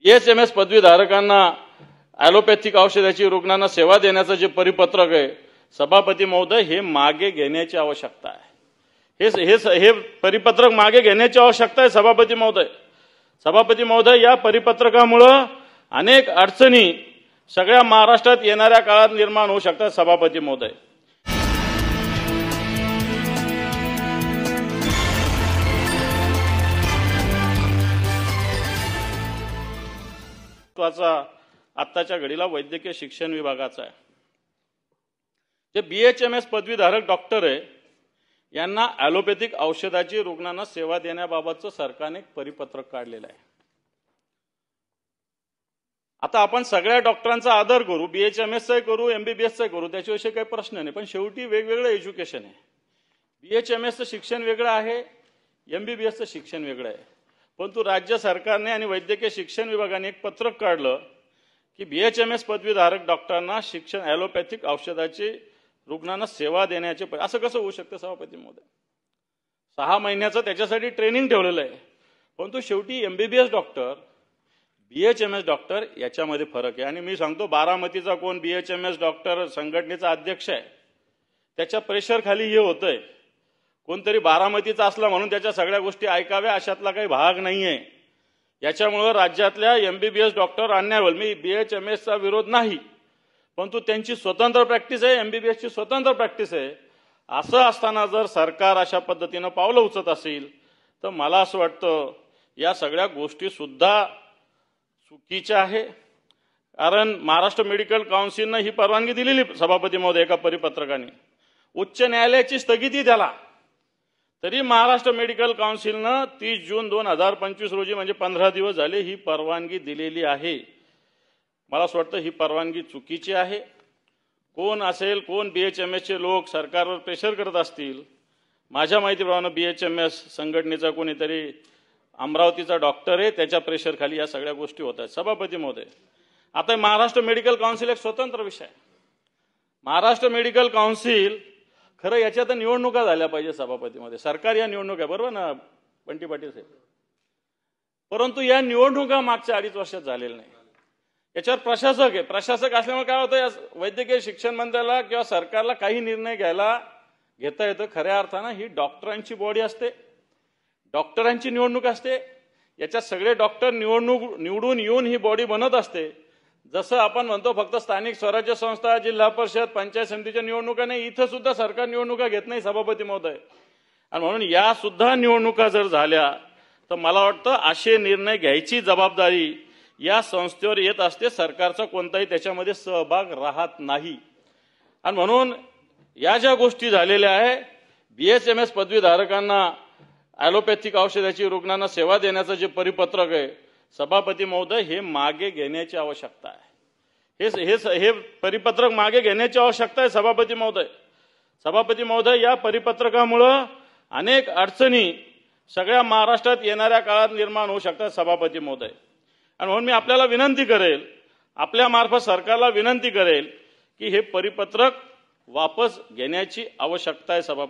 BHMS पदवीधारकांना allopathic औषधाची रुग्णांना सेवा देण्याचं जे परिपत्रक आहे सभापती महोदय हे मागे घेण्याची आवश्यकता आहे। हे परिपत्रक मागे घेण्याची आवश्यकता आहे सभापती महोदय। सभापती महोदय या परिपत्रकामुळे अनेक अडचणी सगळ्या महाराष्ट्रात येणाऱ्या काळात निर्माण होऊ शकतात सभापती महोदय। आत्ताच्या घडीला वैद्यकीय शिक्षण विभागाचा आहे। जे BHMS पदवीधारक डॉक्टर आहे यांना ॲलोपॅथिक औषधाची रुग्णांना सेवा देण्याबाबतचं सरकारने एक परिपत्रक काढलेलं आहे। आता आपण सगळ्या डॉक्टरांचा आदर करू, BHMSचा करू, MBBSचा करू, त्याच्याविषयी काही प्रश्न नाही, पण शेवटी वेगवेगळं एज्युकेशन आहे। BHMSचं शिक्षण वेगळं आहे, MBBSचं शिक्षण वेगळं आहे। परंतु राज्य सरकारने आणि वैद्यकीय शिक्षण विभागाने एक पत्रक काढलं की BHMS पदवीधारक डॉक्टरांना शिक्षण ॲलोपॅथिक औषधाची रुग्णांना सेवा देण्याचे असं कसं होऊ शकतं सभापती महोदय? 6 महिन्याचं त्याच्यासाठी ट्रेनिंग ठेवलेलं आहे। परंतु शेवटी MBBS डॉक्टर BHMS डॉक्टर याच्यामध्ये फरक आहे। आणि मी सांगतो बारामतीचा कोण BHMS डॉक्टर संघटनेचा अध्यक्ष आहे, त्याच्या प्रेशर खाली हे होतंय, कोणतरी बारामतीचा असला म्हणून त्याच्या सगळ्या गोष्टी ऐकाव्या अशातला काही भाग नाहीये। याच्यामुळे राज्यातल्या MBBS डॉक्टर अन्याय होईल। मी BHMSचा विरोध नाही, परंतु त्यांची स्वतंत्र प्रॅक्टिस आहे, MBBSची स्वतंत्र प्रॅक्टिस आहे। असं असताना जर सरकार अशा पद्धतीनं पावलं उचलत असेल तर मला असं वाटतं या सगळ्या गोष्टी सुद्धा चुकीच्या आहे। कारण महाराष्ट्र मेडिकल काउन्सिलनं ही परवानगी दिलेली सभापती महोदय एका परिपत्रकाने, उच्च न्यायालयाची स्थगिती त्याला, तरी महाराष्ट्र मेडिकल काउन्सिलनं 30 जून 2025 रोजी म्हणजे 15 दिवस झाले ही परवानगी दिलेली आहे। मला असं वाटतं ही परवानगी चुकीची आहे। कोण असेल, कोण BHMSचे लोक सरकारवर प्रेशर करत असतील, माझ्या माहितीप्रमाणे BHMS संघटनेचा कोणीतरी अमरावतीचा डॉक्टर आहे, त्याच्या प्रेशर खाली या सगळ्या गोष्टी होत आहेत सभापती महोदय। आता महाराष्ट्र मेडिकल काउन्सिल एक स्वतंत्र विषय आहे। महाराष्ट्र मेडिकल काउन्सिल खरं याच्यात निवडणुका झाल्या पाहिजे सभापती महोदय, सरकार या निवडणुका बरोबर ना बंटी पाटील साहेब, परंतु या निवडणुका मागच्या 2.5 वर्षात झालेल्या नाही। याच्यावर प्रशासक आहे, प्रशासक असल्यामुळे काय होतं, या वैद्यकीय शिक्षण मंत्र्याला किंवा सरकारला काही निर्णय घेता येतं। खऱ्या अर्थानं ही डॉक्टरांची बॉडी असते, डॉक्टरांची निवडणूक असते, याच्यात सगळे डॉक्टर निवडून येऊन ही बॉडी बनत असते। जसं आपण म्हणतो फक्त स्थानिक स्वराज्य संस्था, जिल्हा परिषद, पंचायत समितीच्या निवडणुका नाही, इथं सुद्धा सरकार निवडणुका घेत नाही सभापती महोदय। आणि म्हणून या सुद्धा निवडणुका जर झाल्या तर मला वाटतं असे निर्णय घ्यायची जबाबदारी या संस्थेवर येत असते, सरकारचा कोणताही त्याच्यामध्ये सहभाग राहत नाही। आणि म्हणून या ज्या गोष्टी झालेल्या आहे, BHMS पदवीधारकांना ॲलोपॅथिक औषधाची रुग्णांना सेवा देण्याचं जे परिपत्रक आहे सभापती महोदय हे मागे घेण्याची आवश्यकता आहे। हे परिपत्रक मागे घेण्याची आवश्यकता आहे सभापती महोदय। सभापती महोदय या परिपत्रकामुळे अनेक अडचणी सगळ्या महाराष्ट्रात येणाऱ्या काळात निर्माण होऊ शकतात सभापती महोदय। आणि म्हणून मी आपल्याला विनंती करेल, आपल्या मार्फत सरकारला विनंती करेल की हे परिपत्रक वापस घेण्याची आवश्यकता आहे सभापती।